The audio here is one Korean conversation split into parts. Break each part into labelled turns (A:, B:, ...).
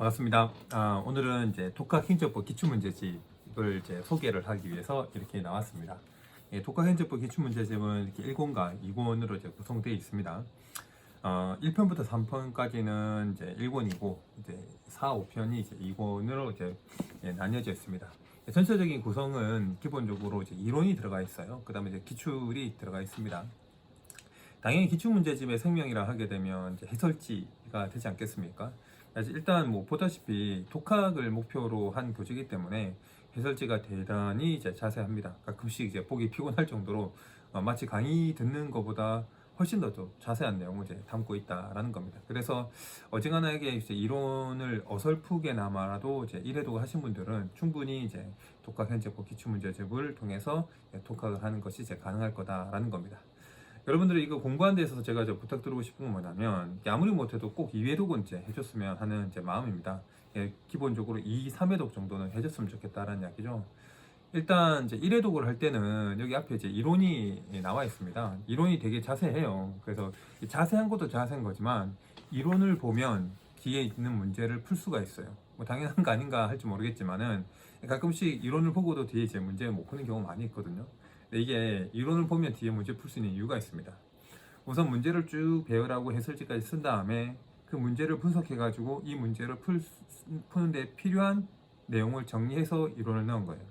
A: 반갑습니다. 오늘은 이제 독학행정법 기출문제집을 이제 소개를 하기 위해서 이렇게 나왔습니다. 독학행정법 기출문제집은 이렇게 1권과 2권으로 이제 구성되어 있습니다. 1편부터 3편까지는 이제 1권이고, 이제 4, 5편이 이제 2권으로 이제 나뉘어져 있습니다. 전체적인 구성은 기본적으로 이제 이론이 들어가 있어요. 그 다음에 이제 기출이 들어가 있습니다. 당연히 기출문제집의 생명이라 하게 되면 이제 해설지가 되지 않겠습니까? 그래서 일단 뭐 보다시피 독학을 목표로 한 교재이기 때문에 해설지가 대단히 이제 자세합니다. 가끔씩 이제 보기 피곤할 정도로 마치 강의 듣는 것보다 훨씬 더 자세한 내용을 이제 담고 있다라는 겁니다. 그래서 어지간하게 이제 이론을 어설프게나마라도 이제 1회독 하신 분들은 충분히 이제 독학 현재법 기출문제집을 통해서 독학을 하는 것이 이제 가능할 거다라는 겁니다. 여러분들이 이거 공부하는 데 있어서 제가 부탁드리고 싶은 건 뭐냐면, 아무리 못해도 꼭 2회독은 이제 해줬으면 하는 이제 마음입니다. 기본적으로 2, 3회독 정도는 해줬으면 좋겠다라는 이야기죠. 일단 이제 1회독을 할 때는 여기 앞에 이제 이론이 나와 있습니다. 이론이 되게 자세해요. 그래서 자세한 것도 자세한 거지만 이론을 보면 뒤에 있는 문제를 풀 수가 있어요. 뭐 당연한 거 아닌가 할지 모르겠지만은 가끔씩 이론을 보고도 뒤에 이제 문제 못 푸는 경우 많이 있거든요. 이게 이론을 보면 뒤에 문제 풀 수 있는 이유가 있습니다. 우선 문제를 쭉 배우라고 해설지까지 쓴 다음에 그 문제를 분석해 가지고 이 문제를 푸는 데 필요한 내용을 정리해서 이론을 넣은 거예요.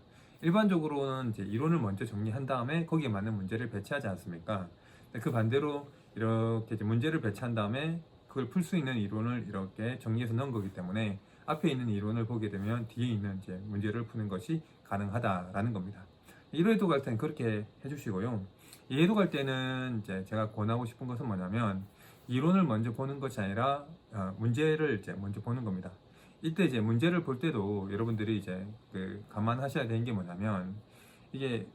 A: 일반적으로는 이제 이론을 먼저 정리한 다음에 거기에 맞는 문제를 배치하지 않습니까? 그 반대로 이렇게 이제 문제를 배치한 다음에 그걸 풀 수 있는 이론을 이렇게 정리해서 넣은 거기 때문에 앞에 있는 이론을 보게 되면 뒤에 있는 이제 문제를 푸는 것이 가능하다라는 겁니다. 1회독 할 때는 그렇게 해주시고요. 2회독 할 때는 이제 제가 권하고 싶은 것은 뭐냐면, 이론을 먼저 보는 것이 아니라 문제를 이제 먼저 보는 겁니다. 이때 이제 문제를 볼 때도 여러분들이 이제 감안하셔야 되는 게 뭐냐면, 이게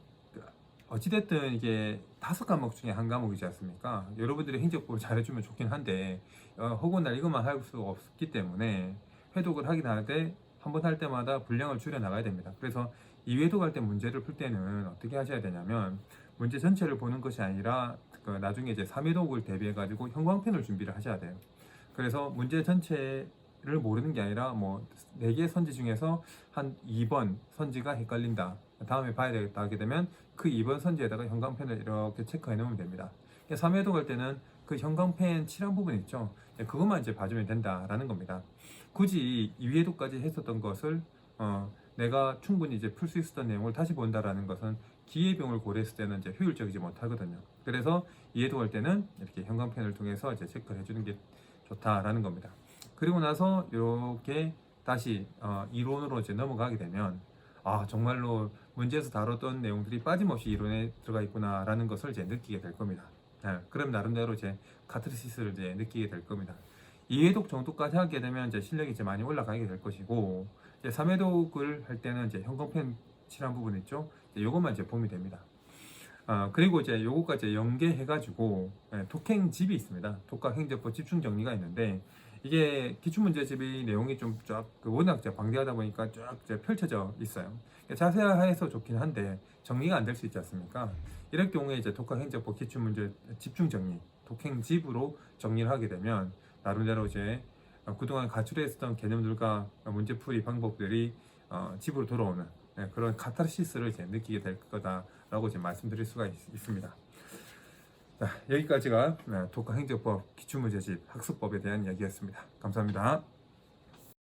A: 어찌됐든 이게 5과목 중에 한 과목이지 않습니까? 여러분들이 행정법을 잘해주면 좋긴 한데 혹은 날 이것만 할 수 없기 때문에 회독을 하긴 하는데 한 번 할 때마다 분량을 줄여 나가야 됩니다. 그래서 2회독 할 때 문제를 풀 때는 어떻게 하셔야 되냐면, 문제 전체를 보는 것이 아니라 나중에 이제 3회독을 대비해 가지고 형광펜을 준비를 하셔야 돼요. 그래서 문제 전체를 모르는 게 아니라 뭐 4개 선지 중에서 한 2번 선지가 헷갈린다, 다음에 봐야 되겠다 하게 되면 그 2번 선지에다가 형광펜을 이렇게 체크해 놓으면 됩니다. 3회독 할 때는 그 형광펜 칠한 부분 있죠, 그것만 이제 봐주면 된다라는 겁니다. 굳이 2회독까지 했었던 것을 내가 충분히 이제 풀 수 있었던 내용을 다시 본다라는 것은 기회비용을 고려했을 때는 이제 효율적이지 못하거든요. 그래서 2회독 할 때는 이렇게 형광펜을 통해서 이제 체크를 해주는 게 좋다라는 겁니다. 그리고 나서 이렇게 다시 이론으로 이제 넘어가게 되면, 정말로 문제에서 다뤘던 내용들이 빠짐없이 이론에 들어가 있구나라는 것을 이제 느끼게 될 겁니다. 그럼 나름대로 이제 카타르시스를 이제 느끼게 될 겁니다. 2회독 정도까지 하게 되면 이제 실력이 이제 많이 올라가게 될 것이고, 이제 3회독을 할 때는 이제 형광펜 칠한 부분 있죠, 요것만 이제 보면 됩니다. 그리고 이제 요거까지 연계해가지고 독행집이 있습니다. 독학행정법 집중정리가 있는데, 이게 기출문제집의 내용이 좀 쫙 워낙 방대하다 보니까 쫙 펼쳐져 있어요. 자세해서 좋긴 한데 정리가 안 될 수 있지 않습니까? 이럴 경우에 이제 독학행정법 기출문제 집중정리, 독행집으로 정리를 하게 되면 나름대로 이제 그동안 가출했었던 개념들과 문제풀이 방법들이 집으로 돌아오는 그런 카타르시스를 이제 느끼게 될 거다라고 이제 말씀드릴 수가 있습니다. 자, 여기까지가 독학행정법 기출문제집 학습법에 대한 이야기였습니다. 감사합니다.